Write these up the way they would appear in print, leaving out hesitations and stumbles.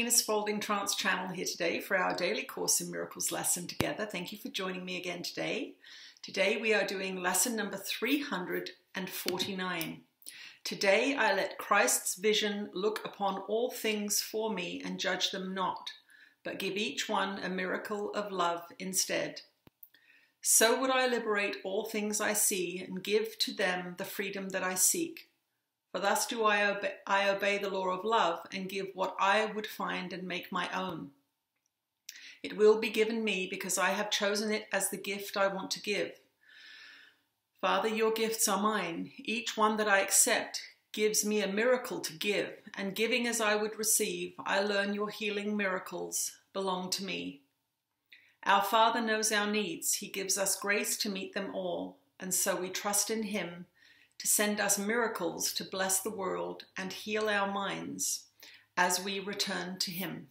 Tina Spalding Trance channel here today for our daily Course in Miracles lesson together. Thank you for joining me again today. Today we are doing lesson number 349. Today I let Christ's vision look upon all things for me and judge them not, but give each one a miracle of love instead. So would I liberate all things I see and give to them the freedom that I seek. For thus do I obey the law of love and give what I would find and make my own. It will be given me because I have chosen it as the gift I want to give. Father, your gifts are mine. Each one that I accept gives me a miracle to give, and giving as I would receive, I learn your healing miracles belong to me. Our Father knows our needs. He gives us grace to meet them all, and so we trust in him to send us miracles to bless the world and heal our minds as we return to him.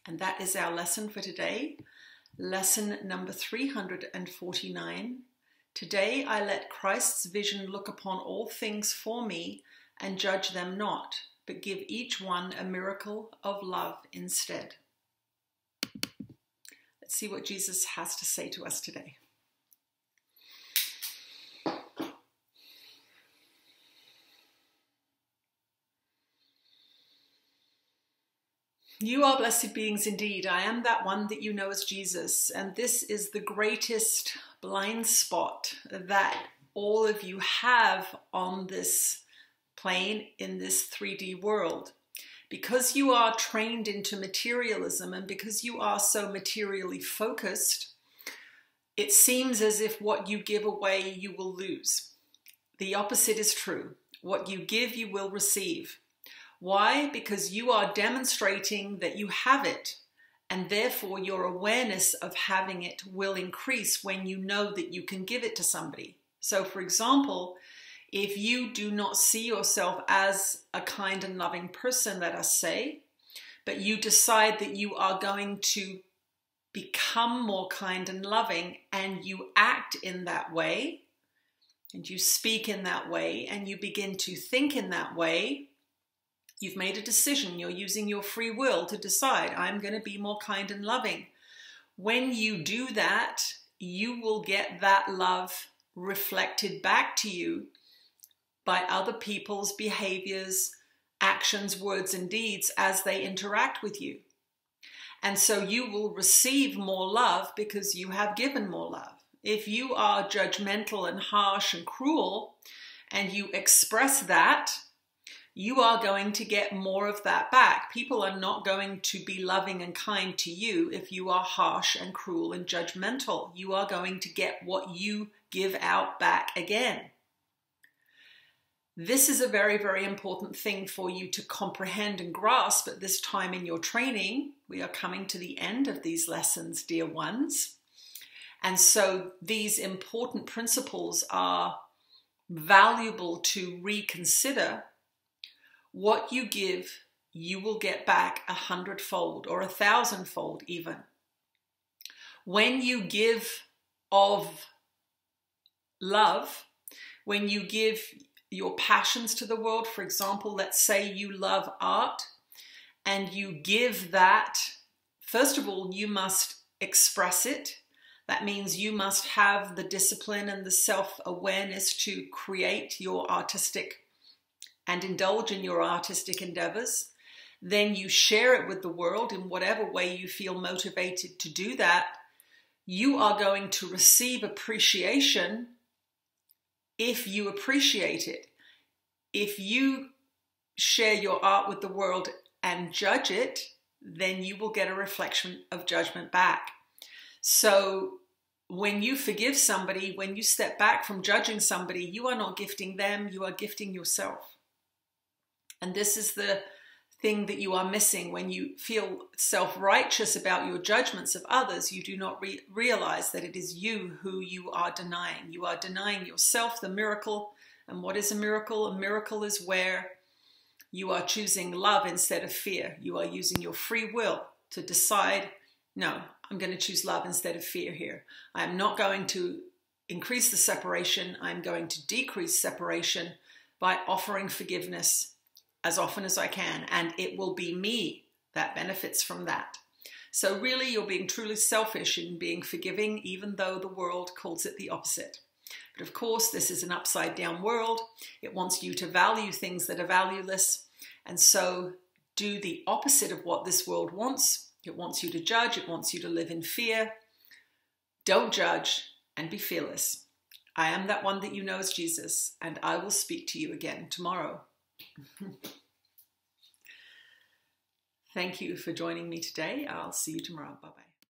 And that is our lesson for today, lesson number 349. Today I let Christ's vision look upon all things for me and judge them not, but give each one a miracle of love instead. Let's see what Jesus has to say to us today. You are blessed beings indeed. I am that one that you know as Jesus, and this is the greatest blind spot that all of you have on this plane in this 3D world. Because you are trained into materialism and because you are so materially focused, it seems as if what you give away you will lose. The opposite is true. What you give you will receive. Why? Because you are demonstrating that you have it, and therefore your awareness of having it will increase when you know that you can give it to somebody. So for example, if you do not see yourself as a kind and loving person, let us say, but you decide that you are going to become more kind and loving, and you act in that way, and you speak in that way, and you begin to think in that way, you've made a decision. You're using your free will to decide, I'm going to be more kind and loving. When you do that, you will get that love reflected back to you by other people's behaviors, actions, words, and deeds as they interact with you. And so you will receive more love because you have given more love. If you are judgmental and harsh and cruel, and you express that, you are going to get more of that back. People are not going to be loving and kind to you if you are harsh and cruel and judgmental. You are going to get what you give out back again. This is a very, very important thing for you to comprehend and grasp at this time in your training. We are coming to the end of these lessons, dear ones. And so these important principles are valuable to reconsider. What you give, you will get back 100-fold or 1,000-fold even. When you give of love, when you give your passions to the world, for example, let's say you love art and you give that, first of all, you must express it. That means you must have the discipline and the self-awareness to create your artistic and indulge in your artistic endeavors. Then you share it with the world in whatever way you feel motivated to do that. You are going to receive appreciation if you appreciate it. If you share your art with the world and judge it, then you will get a reflection of judgment back. So when you forgive somebody, when you step back from judging somebody, you are not gifting them, you are gifting yourself. And this is the thing that you are missing. When you feel self-righteous about your judgments of others, you do not realize that it is you who you are denying. You are denying yourself the miracle. And what is a miracle? A miracle is where you are choosing love instead of fear. You are using your free will to decide, no, I'm going to choose love instead of fear here. I am not going to increase the separation. I'm going to decrease separation by offering forgiveness as often as I can, and it will be me that benefits from that. So really, you're being truly selfish in being forgiving, even though the world calls it the opposite. But of course, this is an upside down world. It wants you to value things that are valueless. And so do the opposite of what this world wants. It wants you to judge. It wants you to live in fear. Don't judge and be fearless. I am that one that you know as Jesus, and I will speak to you again tomorrow. Thank you for joining me today. I'll see you tomorrow. Bye-bye.